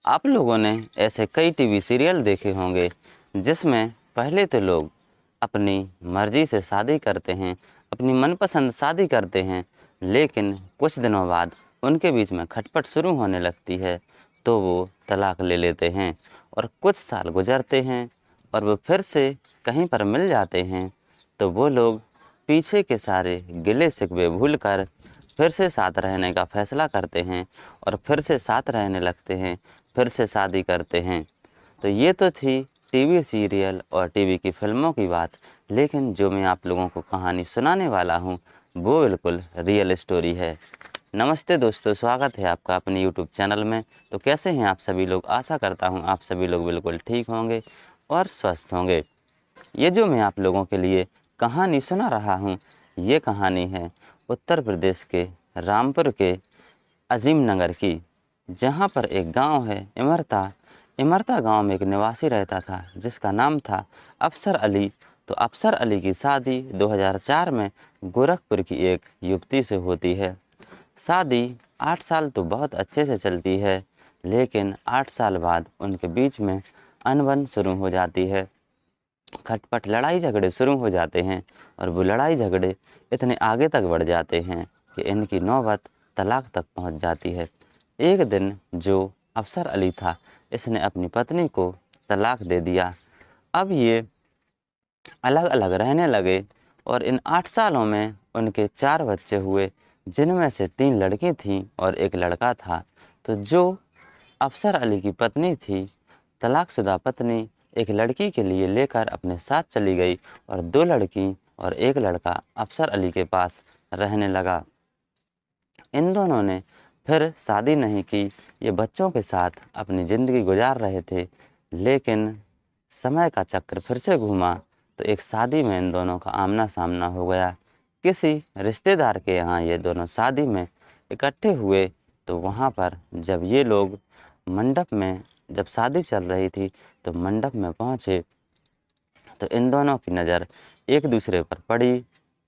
आप लोगों ने ऐसे कई टीवी सीरियल देखे होंगे जिसमें पहले तो लोग अपनी मर्ज़ी से शादी करते हैं, अपनी मनपसंद शादी करते हैं, लेकिन कुछ दिनों बाद उनके बीच में खटपट शुरू होने लगती है, तो वो तलाक ले लेते हैं और कुछ साल गुज़रते हैं और वो फिर से कहीं पर मिल जाते हैं, तो वो लोग पीछे के सारे गिले-शिकवे भूलकर फिर से साथ रहने का फ़ैसला करते हैं और फिर से साथ रहने लगते हैं, फिर से शादी करते हैं। तो ये तो थी टीवी सीरियल और टीवी की फ़िल्मों की बात, लेकिन जो मैं आप लोगों को कहानी सुनाने वाला हूँ, वो बिल्कुल रियल स्टोरी है। नमस्ते दोस्तों, स्वागत है आपका अपने यूट्यूब चैनल में। तो कैसे हैं आप सभी लोग? आशा करता हूँ आप सभी लोग बिल्कुल ठीक होंगे और स्वस्थ होंगे। ये जो मैं आप लोगों के लिए कहानी सुना रहा हूँ, ये कहानी है उत्तर प्रदेश के रामपुर के अजीम नगर की, जहाँ पर एक गांव है इमरता। इमरता गांव में एक निवासी रहता था जिसका नाम था अफसर अली। तो अफसर अली की शादी 2004 में गोरखपुर की एक युवती से होती है। शादी 8 साल तो बहुत अच्छे से चलती है, लेकिन 8 साल बाद उनके बीच में अनबन शुरू हो जाती है। खटपट लड़ाई झगड़े शुरू हो जाते हैं और वो लड़ाई झगड़े इतने आगे तक बढ़ जाते हैं कि इनकी नौबत तलाक तक पहुंच जाती है। एक दिन जो अफसर अली था, इसने अपनी पत्नी को तलाक दे दिया। अब ये अलग अलग रहने लगे और इन 8 सालों में उनके 4 बच्चे हुए, जिनमें से 3 लड़की थीं और 1 लड़का था। तो जो अफसर अली की पत्नी थी, तलाकशुदा पत्नी, एक लड़की के लिए लेकर अपने साथ चली गई और 2 लड़की और 1 लड़का अफसर अली के पास रहने लगा। इन दोनों ने फिर शादी नहीं की, ये बच्चों के साथ अपनी ज़िंदगी गुजार रहे थे, लेकिन समय का चक्र फिर से घूमा तो एक शादी में इन दोनों का आमना-सामना हो गया। किसी रिश्तेदार के यहाँ ये दोनों शादी में इकट्ठे हुए, तो वहाँ पर जब ये लोग मंडप में जब शादी चल रही थी, तो मंडप में पहुँचे तो इन दोनों की नज़र एक दूसरे पर पड़ी,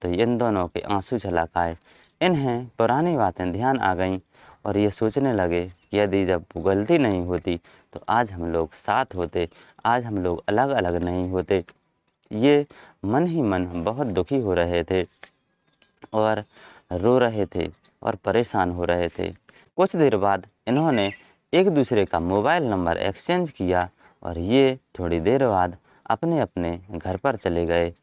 तो इन दोनों के आंसू छलक आए। इन्हें पुरानी बातें ध्यान आ गईं और ये सोचने लगे कि यदि जब वो गलती नहीं होती तो आज हम लोग साथ होते, आज हम लोग अलग अलग नहीं होते। ये मन ही मन बहुत दुखी हो रहे थे और रो रहे थे और परेशान हो रहे थे। कुछ देर बाद इन्होंने एक दूसरे का मोबाइल नंबर एक्सचेंज किया और ये थोड़ी देर बाद अपने अपने घर पर चले गए।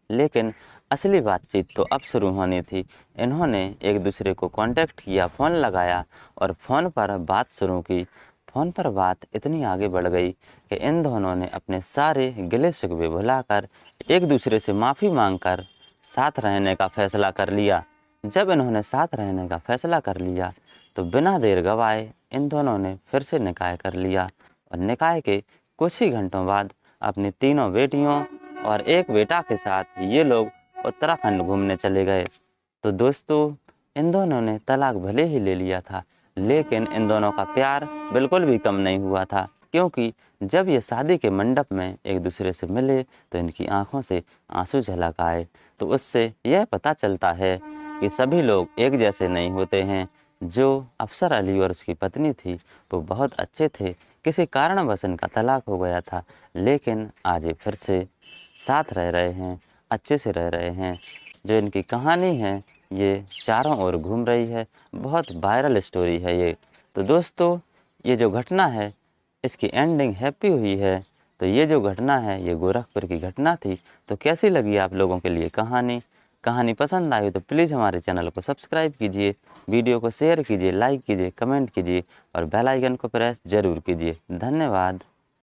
लेकिन असली बातचीत तो अब शुरू होनी थी। इन्होंने एक दूसरे को कांटेक्ट किया, फ़ोन लगाया और फ़ोन पर बात शुरू की। फ़ोन पर बात इतनी आगे बढ़ गई कि इन दोनों ने अपने सारे गिले शिकवे भुलाकर एक दूसरे से माफ़ी मांगकर साथ रहने का फ़ैसला कर लिया। जब इन्होंने साथ रहने का फ़ैसला कर लिया, तो बिना देर गवाए इन दोनों ने फिर से निकाह कर लिया और निकाह के कुछ ही घंटों बाद अपनी तीनों बेटियों और 1 बेटा के साथ ये लोग उत्तराखंड घूमने चले गए। तो दोस्तों, इन दोनों ने तलाक भले ही ले लिया था, लेकिन इन दोनों का प्यार बिल्कुल भी कम नहीं हुआ था, क्योंकि जब ये शादी के मंडप में एक दूसरे से मिले तो इनकी आंखों से आंसू झलक आए। तो उससे यह पता चलता है कि सभी लोग एक जैसे नहीं होते हैं। जो अफसर अली और उसकी पत्नी थी, वो बहुत अच्छे थे। किसी कारणवश इनका तलाक हो गया था, लेकिन आज ये फिर से साथ रह रहे हैं, अच्छे से रह रहे हैं। जो इनकी कहानी है, ये चारों ओर घूम रही है, बहुत वायरल स्टोरी है ये। तो दोस्तों, ये जो घटना है, इसकी एंडिंग हैप्पी हुई है। तो ये जो घटना है, ये गोरखपुर की घटना थी। तो कैसी लगी आप लोगों के लिए कहानी? कहानी पसंद आई तो प्लीज़ हमारे चैनल को सब्सक्राइब कीजिए, वीडियो को शेयर कीजिए, लाइक कीजिए, कमेंट कीजिए और बेल आइकन को प्रेस ज़रूर कीजिए। धन्यवाद।